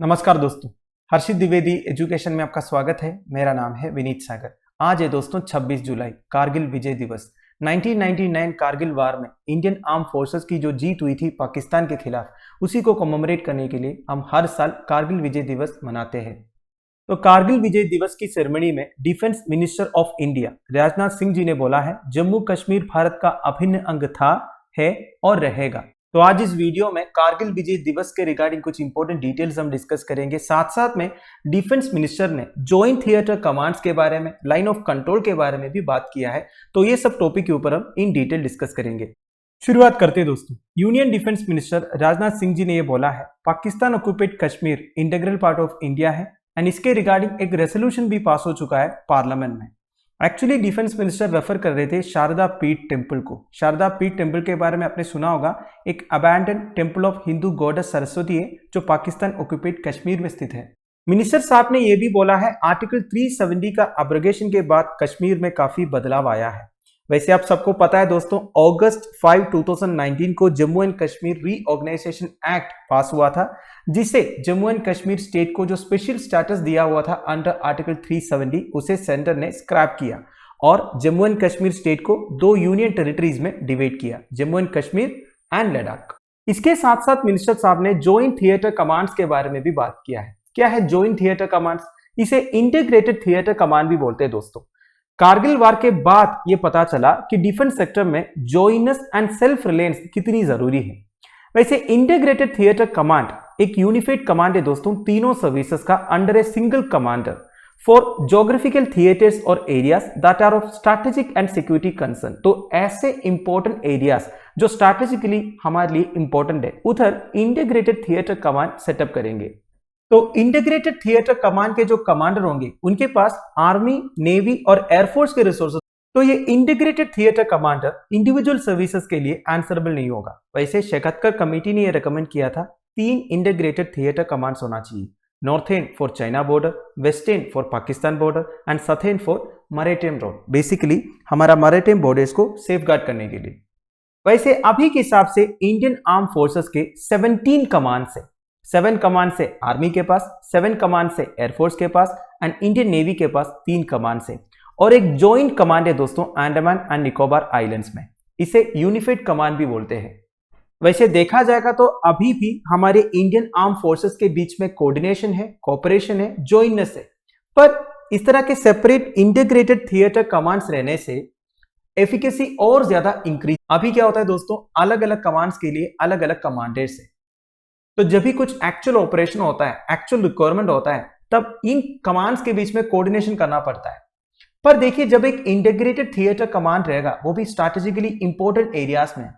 नमस्कार दोस्तों, हर्षित द्विवेदी एजुकेशन में आपका स्वागत है। मेरा नाम है विनीत सागर। आज है दोस्तों 26 जुलाई, कारगिल विजय दिवस। 1999 कारगिल वार में इंडियन आर्म फोर्सेस की जो जीत हुई थी पाकिस्तान के खिलाफ, उसी को कमेमोरेट करने के लिए हम हर साल कारगिल विजय दिवस मनाते हैं। तो कारगिल विजय दिवस की सेरेमनी में defence minister of India Rajnath Singh ji ने बोला है, जम्मू कश्मीर भारत का अभिन्न अंग था, है और रहेगा। तो आज इस वीडियो में कारगिल विजय दिवस के रिगार्डिंग कुछ इंपॉर्टेंट डिटेल्स हम डिस्कस करेंगे। साथ साथ में डिफेंस मिनिस्टर ने जॉइंट थिएटर कमांड्स के बारे में, लाइन ऑफ कंट्रोल के बारे में भी बात किया है। तो ये सब टॉपिक के ऊपर हम इन डिटेल डिस्कस करेंगे। शुरुआत करते हैं दोस्तों। Union defence minister Rajnath Singh ji ने यह बोला है, Pakistan occupied Kashmir integral part of India है एंड इसके रिगार्डिंग एक रेजोल्यूशन भी पास हो चुका है पार्लियामेंट में। एक्चुअली डिफेंस मिनिस्टर रेफर कर रहे थे शारदा पीठ टेम्पल को। शारदा पीठ टेम्पल के बारे में आपने सुना होगा, एक abandon temple of Hindu goddess Saraswati है जो पाकिस्तान ऑक्यूपेड कश्मीर में स्थित है। मिनिस्टर साहब ने यह भी बोला है, आर्टिकल 370 का अब्रोगेशन के बाद कश्मीर में काफी बदलाव आया है। वैसे आप सबको पता है दोस्तों, अगस्त 5, 2019 को Jammu and Kashmir reorganisation act pass हुआ था, जिसे जम्मू एंड कश्मीर स्टेट को जो स्पेशल स्टेटस दिया हुआ था अंडर आर्टिकल 370, उसे सेंटर ने स्क्रैप किया और जम्मू एंड कश्मीर स्टेट को दो यूनियन टेरिटरीज में डिवाइड किया, जम्मू एंड कश्मीर एंड लद्दाख। इसके साथ साथ मिनिस्टर साहब ने जॉइंट थिएटर कमांड्स के बारे में भी बात किया है। क्या है जॉइंट थिएटर कमांड्स? इसे इंटीग्रेटेड थिएटर कमांड भी बोलते हैं दोस्तों। कारगिल वार के बाद यह पता चला कि डिफेंस सेक्टर में जॉइनस एंड सेल्फ रिलायंस कितनी जरूरी है। वैसे इंटीग्रेटेड थिएटर कमांड एक यूनिफाइड कमांड है दोस्तों, तीनों सर्विसेज का under a single commander for geographical theatres और areas that are of strategic and security concern. तो ऐसे इंपॉर्टेंट एरियाज जो स्ट्रैटेजिकली हमारे लिए इंपॉर्टेंट है, उधर इंटीग्रेटेड थिएटर कमांड सेटअप करेंगे। तो इंटीग्रेटेड थिएटर कमांड के जो कमांडर होंगे, उनके पास आर्मी, नेवी और एयरफोर्स के रिसोर्सेज। तो ये integrated theatre commander individual services के लिए आंसरेबल नहीं होगा। वैसे 76 कमेटी ने यह रेकमेंड किया था 3 इंटीग्रेटेड थिएटर कमांड्स होना चाहिए, north end for China border, west end for Pakistan border and south end for maritime road, basically हमारा मैरीटाइम बॉर्डर्स को सेफगार्ड करने के लिए। वैसे अभी के हिसाब से इंडियन आर्म फोर्सेस के 17 कमांड से 7 कमांड से आर्मी के पास, 7 कमांड से एयरफोर्स के पास एंड इंडियन नेवी के पास 3 कमांड से, और एक जॉइंट कमांड है दोस्तों अंडमान एंड निकोबार आइलैंड्स में। इसे यूनिफाइड कमांड भी बोलते हैं। वैसे देखा जाएगा तो अभी भी हमारे इंडियन आर्म फोर्सेस के बीच में कोऑर्डिनेशन है, कोऑपरेशन है, जॉइननेस है, पर इस तरह के सेपरेट इंटीग्रेटेड थिएटर कमांड्स रहने से एफिकेसी और ज्यादा इंक्रीज। अभी क्या होता है दोस्तों, अलग अलग कमांड्स के लिए अलग अलग कमांडर्स है, तो जब भी कुछ एक्चुअल ऑपरेशन होता है, एक्चुअल रिक्वायरमेंट होता है, तब इन कमांड्स के बीच में कोऑर्डिनेशन करना पड़ता है। पर देखिए, जब एक इंटीग्रेटेड थिएटर कमांड रहेगा, वो भी स्ट्रैटेजिकली इंपॉर्टेंट एरियाज में,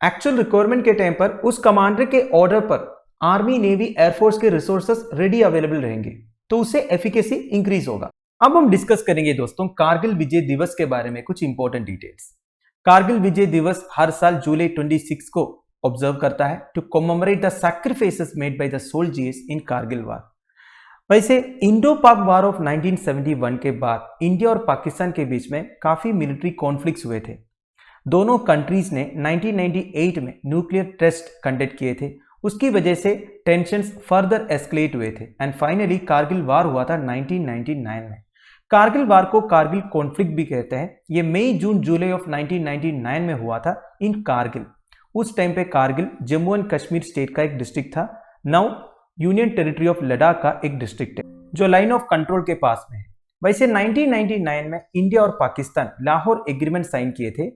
एक्चुअल रिक्वायरमेंट के टाइम पर उस कमांडर के ऑर्डर पर आर्मी, नेवी, एयरफोर्स के रिसोर्सेस रेडी अवेलेबल रहेंगे, तो उससे एफिकेसी इंक्रीज होगा। अब हम डिस्कस करेंगे दोस्तों कारगिल विजय दिवस के बारे में कुछ इंपॉर्टेंट डिटेल्स। कारगिल विजय दिवस हर साल जुलाई 26 को ऑब्जर्व करता है to commemorate the sacrifices made by the soldiers in Kargil war. वैसे इंडो पाक वार ऑफ 1971 के बाद इंडिया और पाकिस्तान के बीच में काफी मिलिट्री कॉन्फ्लिक्ट्स हुए थे। दोनों कंट्रीज ने 1998 में न्यूक्लियर टेस्ट कंडक्ट किए थे, उसकी वजह से टेंशंस फर्दर एस्केलेट हुए थे एंड फाइनली कारगिल वार हुआ था 1999 में। कारगिल वार को कारगिल कॉन्फ्लिक्ट भी कहते हैं। ये मई, जून, जुलाई ऑफ 1999 में हुआ था इन कारगिल। उस टाइम पे कारगिल जम्मू एंड कश्मीर स्टेट का एक डिस्ट्रिक्ट था, now union territory of Ladakh का एक डिस्ट्रिक्ट है, जो लाइन ऑफ कंट्रोल के पास में है। वैसे 1999 में इंडिया और पाकिस्तान लाहौर एग्रीमेंट साइन किए थे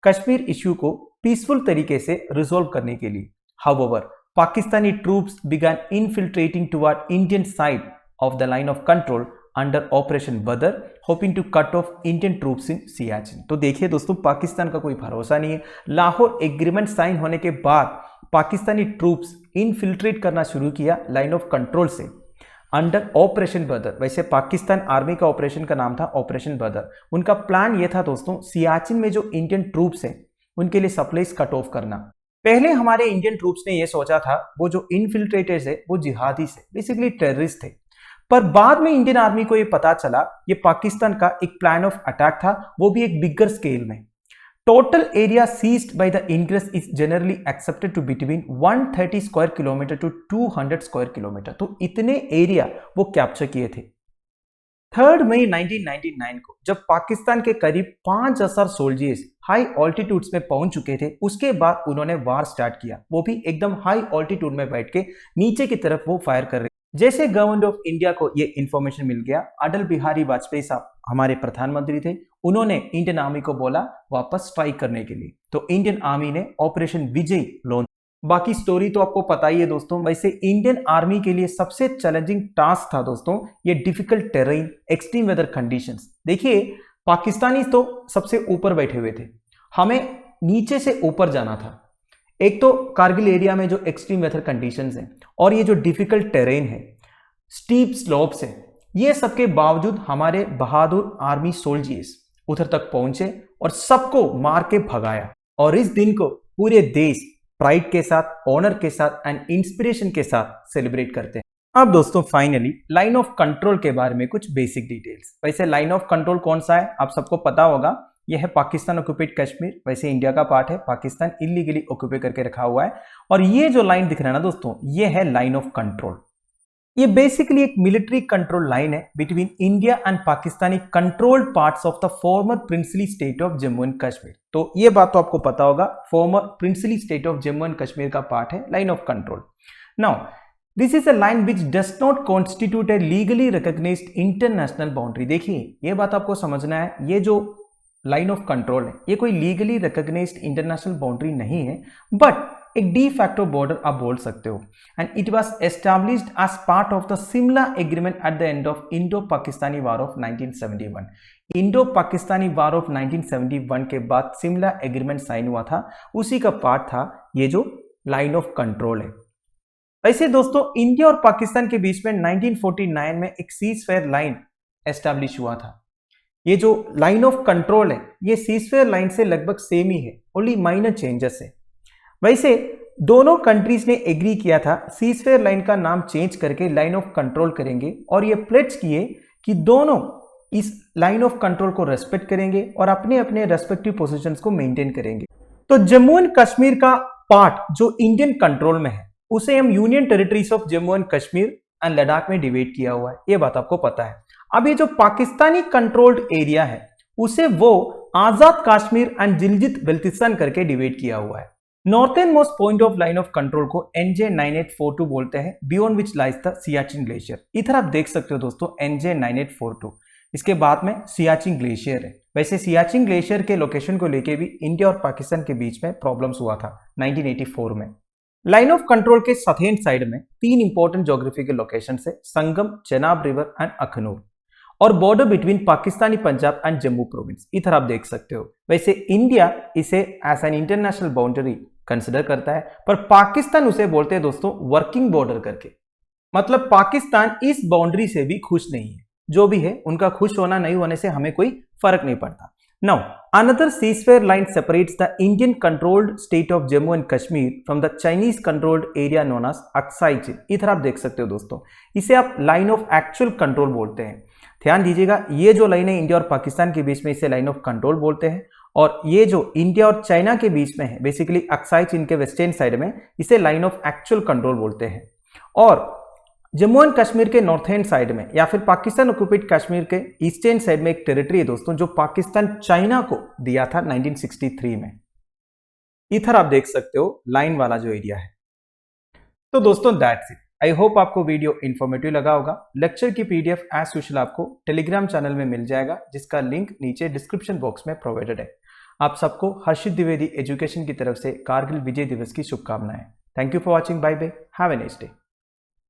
कश्मीर इश्यू को पीसफुल तरीके से रिजोल्व करने के लिए। However Pakistani troops began infiltrating toward Indian side of the line of control under operation Badr, hoping to cut off Indian troops in Siachen. तो देखिए दोस्तों, पाकिस्तान का कोई भरोसा नहीं है। लाहौर एग्रीमेंट साइन होने के बाद पाकिस्तानी ट्रूप्स इनफिल्ट्रेट करना शुरू किया लाइन ऑफ कंट्रोल से अंडर ऑपरेशन बदर। वैसे पाकिस्तान आर्मी का ऑपरेशन का नाम था ऑपरेशन बदर। उनका प्लान यह था दोस्तों, सियाचिन में जो इंडियन ट्रूप्स हैं उनके लिए सप्लाईज कट ऑफ करना। पहले हमारे इंडियन ट्रूप्स ने यह सोचा था वो जो इनफिल्ट्रेटर्स है वो जिहादी से, बेसिकली टेररिस्ट थे, पर बाद में इंडियन आर्मी को यह पता चला ये पाकिस्तान का एक प्लान ऑफ अटैक था, वो भी एक बिगर स्केल में। Total area seized by the ingress is generally accepted to between 130 square kilometre to 200 square kilometre. तो इतने एरिया वो कैप्चर किए थे। 3 मई 1999 को जब पाकिस्तान के करीब 5000 सोल्जर्स हाई ऑल्टीट्यूड्स में पहुंच चुके थे, उसके बाद उन्होंने वार स्टार्ट किया, वो भी एकदम हाई ऑल्टीट्यूड में बैठ के नीचे की तरफ वो फायर कर रहे। जैसे गवर्नमेंट ऑफ इंडिया को ये इंफॉर्मेशन मिल गया, अटल बिहारी वाजपेयी साहब हमारे प्रधानमंत्री थे, उन्होंने इंडियन आर्मी को बोला वापस स्ट्राइक करने के लिए। तो इंडियन आर्मी ने ऑपरेशन विजय लॉन्च। बाकी स्टोरी तो आपको पता ही है दोस्तों। वैसे इंडियन आर्मी के लिए सबसे चैलेंजिंग टास्क था दोस्तों ये difficult terrain, extreme weather conditions. देखिए पाकिस्तानी तो सबसे ऊपर बैठे हुए थे, हमें नीचे से ऊपर जाना था। एक तो कारगिल एरिया में जो एक्सट्रीम वेदर कंडीशंस हैं और ये जो डिफिकल्ट टेरेन है, स्टीप स्लोप्स है, ये सबके बावजूद हमारे बहादुर आर्मी सोल्जर्स उधर तक पहुंचे और सबको मार के भगाया। और इस दिन को पूरे देश प्राइड के साथ, ऑनर के साथ एंड इंस्पिरेशन के साथ सेलिब्रेट करते हैं। अब दोस्तों फाइनली लाइन ऑफ कंट्रोल के बारे में कुछ बेसिक डिटेल्स। वैसे लाइन ऑफ कंट्रोल कौन सा है आप सबको पता होगा, यह है पाकिस्तान ऑक्यूपाइड कश्मीर। वैसे इंडिया का पार्ट है, पाकिस्तान इलीगली ऑक्यूपाई करके रखा हुआ है। और ये जो लाइन दिख रहा है ना दोस्तों, ये है लाइन ऑफ कंट्रोल। ये बेसिकली एक मिलिट्री कंट्रोल लाइन है between India and Pakistani controlled parts of the former princely state of Jammu and Kashmir. तो ये बात तो आपको पता होगा, former princely state of Jammu and Kashmir का पार्ट है line of control. Now this is a line which does not constitute a legally recognised international boundary. देखिए ये बात आपको समझना है, ये जो लाइन ऑफ कंट्रोल है ये कोई लीगली रिकॉग्नाइज्ड इंटरनेशनल बाउंड्री नहीं है, बट एक डी फैक्टो बॉर्डर आप बोल सकते हो। And it was established as part of the Simla agreement at the end of Indo Pakistani war of 1971। Indo Pakistani war of 1971 के बाद सिमला एग्रीमेंट साइन हुआ था, उसी का पार्ट था ये जो लाइन ऑफ कंट्रोल है। ऐसे दोस्तों इंडिया और पाकिस्तान के बीच में 1949 में एक सीज फेयर लाइन एस्टैब्लिश हुआ था। ये जो लाइन ऑफ कंट्रोल है ये सीज फेयर लाइन से लगभग सेम ही है, ओनली माइनर चेंजेस है। वैसे दोनों कंट्रीज ने एग्री किया था सीज फेयर लाइन का नाम चेंज करके लाइन ऑफ कंट्रोल करेंगे, और ये प्लेड्स किए कि दोनों इस लाइन ऑफ कंट्रोल को रेस्पेक्ट करेंगे और अपने अपने रेस्पेक्टिव पोजीशंस को मेंटेन करेंगे। तो जम्मू एंड कश्मीर का पार्ट जो इंडियन कंट्रोल में है उसे हम union territories of Jammu and Kashmir and Ladakh में डिवाइड किया हुआ है, ये बात आपको पता है। अब ये जो पाकिस्तानी कंट्रोल्ड एरिया है उसे वो आजाद कश्मीर एंड जिलजित बल्तिस्तान करके डिवाइड किया हुआ है। Northern most point of line of control को NJ9842 बोलते हैं, beyond which lies the Siachen glacier. इधर आप देख सकते हो दोस्तों NJ9842, इसके बाद में सियाचिन ग्लेशियर है। वैसे सियाचिन ग्लेशियर के लोकेशन को लेके भी इंडिया और पाकिस्तान के बीच में प्रॉब्लम्स हुआ था 1984 में। लाइन ऑफ कंट्रोल के सथेन साइड में 3 इंपॉर्टेंट ज्योग्राफिकल लोकेशन है, संगम, चेनाब रिवर एंड अखनूर, और border between Pakistani Punjab and Jammu province, इधर आप देख सकते हो। वैसे इंडिया इसे as an international boundary consider करता है, पर पाकिस्तान उसे बोलते हैं दोस्तों वर्किंग बॉर्डर करके। मतलब पाकिस्तान इस बाउंड्री से भी खुश नहीं है, जो भी है उनका खुश होना नहीं होने से हमें कोई फर्क नहीं पड़ता। Now another ceasefire line separates the Indian controlled state of Jammu and Kashmir from the Chinese controlled area known as Aksai Chin. इधर आप देख सकते हो दोस्तों, इसे आप लाइन ऑफ एक्चुअल कंट्रोल बोलते हैं। ध्यान दीजिएगा, ये जो लाइन है इंडिया और पाकिस्तान के बीच में इसे लाइन ऑफ कंट्रोल बोलते हैं, और ये जो इंडिया और चाइना के बीच में है बेसिकली अक्साई चिन के वेस्टर्न साइड में, इसे लाइन ऑफ एक्चुअल कंट्रोल बोलते हैं। और जम्मू एंड कश्मीर के नॉर्थर्न साइड में या फिर पाकिस्तान ऑक्यूपाइड कश्मीर के ईस्टर्न साइड में एक टेरिटरी है दोस्तों जो पाकिस्तान चाइना को दिया था 1963 में। इधर आप देख सकते हो लाइन वाला जो एरिया है। तो दोस्तों दैट्स इट। आई होप आपको वीडियो इन्फॉर्मेटिव लगा होगा। लेक्चर की पीडीएफ एज यूजुअल आपको टेलीग्राम चैनल में मिल जाएगा, जिसका लिंक नीचे डिस्क्रिप्शन बॉक्स में प्रोवाइडेड है। आप सबको हर्षित द्विवेदी एजुकेशन की तरफ से कारगिल विजय दिवस की शुभकामनाएं। Thank you for watching. Bye bye, have a nice day.